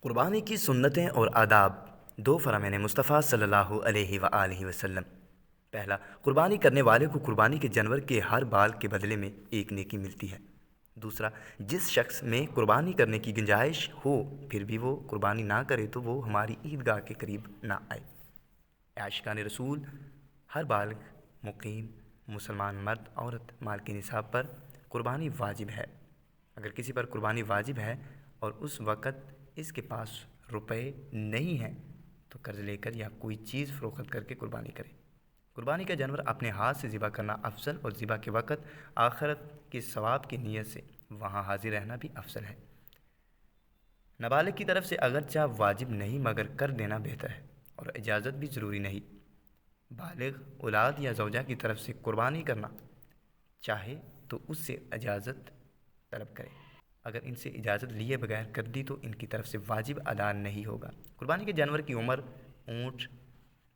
قربانی کی سنتیں اور آداب دو فرامین مصطفیٰ صلی اللہ علیہ وآلہ وسلم۔ پہلا، قربانی کرنے والے کو قربانی کے جانور کے ہر بال کے بدلے میں ایک نیکی ملتی ہے۔ دوسرا، جس شخص میں قربانی کرنے کی گنجائش ہو پھر بھی وہ قربانی نہ کرے تو وہ ہماری عیدگاہ کے قریب نہ آئے۔ عاشقان رسول، ہر بالغ مقیم مسلمان مرد عورت مال کے نصاب پر قربانی واجب ہے۔ اگر کسی پر قربانی واجب ہے اور اس وقت اس کے پاس روپے نہیں ہیں تو قرض لے کر یا کوئی چیز فروخت کر کے قربانی کرے۔ قربانی کا جانور اپنے ہاتھ سے ذبح کرنا افضل اور ذبح کے وقت آخرت کے ثواب کی نیت سے وہاں حاضر رہنا بھی افضل ہے۔ نابالغ کی طرف سے اگرچہ واجب نہیں مگر کر دینا بہتر ہے اور اجازت بھی ضروری نہیں۔ بالغ اولاد یا زوجہ کی طرف سے قربانی کرنا چاہے تو اس سے اجازت طلب کرے۔ اگر ان سے اجازت لیے بغیر کر دی تو ان کی طرف سے واجب ادا نہیں ہوگا۔ قربانی کے جانور کی عمر اونٹ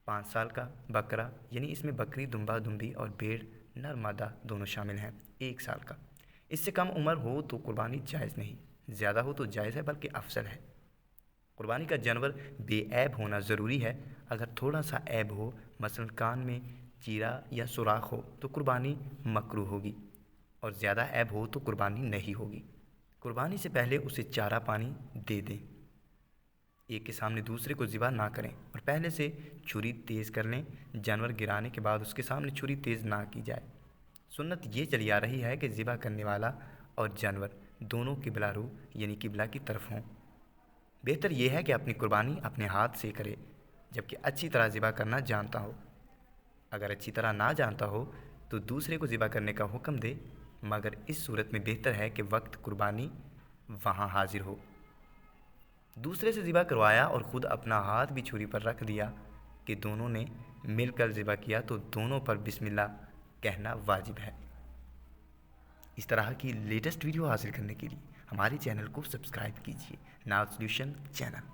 5 سال کا، بکرا یعنی اس میں بکری، دمبا دمبی اور بھیڑ نر مادہ دونوں شامل ہیں 1 سال کا۔ اس سے کم عمر ہو تو قربانی جائز نہیں، زیادہ ہو تو جائز ہے بلکہ افضل ہے۔ قربانی کا جانور بے عیب ہونا ضروری ہے۔ اگر تھوڑا سا عیب ہو، مثلا کان میں چیرا یا سوراخ ہو تو قربانی مکروہ ہوگی اور زیادہ عیب ہو تو قربانی نہیں ہوگی۔ قربانی سے پہلے اسے چارہ پانی دے دیں۔ ایک کے سامنے دوسرے کو ذبح نہ کریں اور پہلے سے چھری تیز کر لیں۔ جانور گرانے کے بعد اس کے سامنے چھری تیز نہ کی جائے۔ سنت یہ چلی آ رہی ہے کہ ذبح کرنے والا اور جانور دونوں قبلہ رو یعنی قبلہ کی طرف ہوں۔ بہتر یہ ہے کہ اپنی قربانی اپنے ہاتھ سے کرے جبکہ اچھی طرح ذبح کرنا جانتا ہو۔ اگر اچھی طرح نہ جانتا ہو تو دوسرے کو ذبح کرنے کا حکم دے، مگر اس صورت میں بہتر ہے کہ وقت قربانی وہاں حاضر ہو۔ دوسرے سے ذبح کروایا اور خود اپنا ہاتھ بھی چھری پر رکھ دیا کہ دونوں نے مل کر ذبح کیا تو دونوں پر بسم اللہ کہنا واجب ہے۔ اس طرح کی لیٹسٹ ویڈیو حاصل کرنے کے لیے ہمارے چینل کو سبسکرائب کیجیے، ناز سلیوشن چینل۔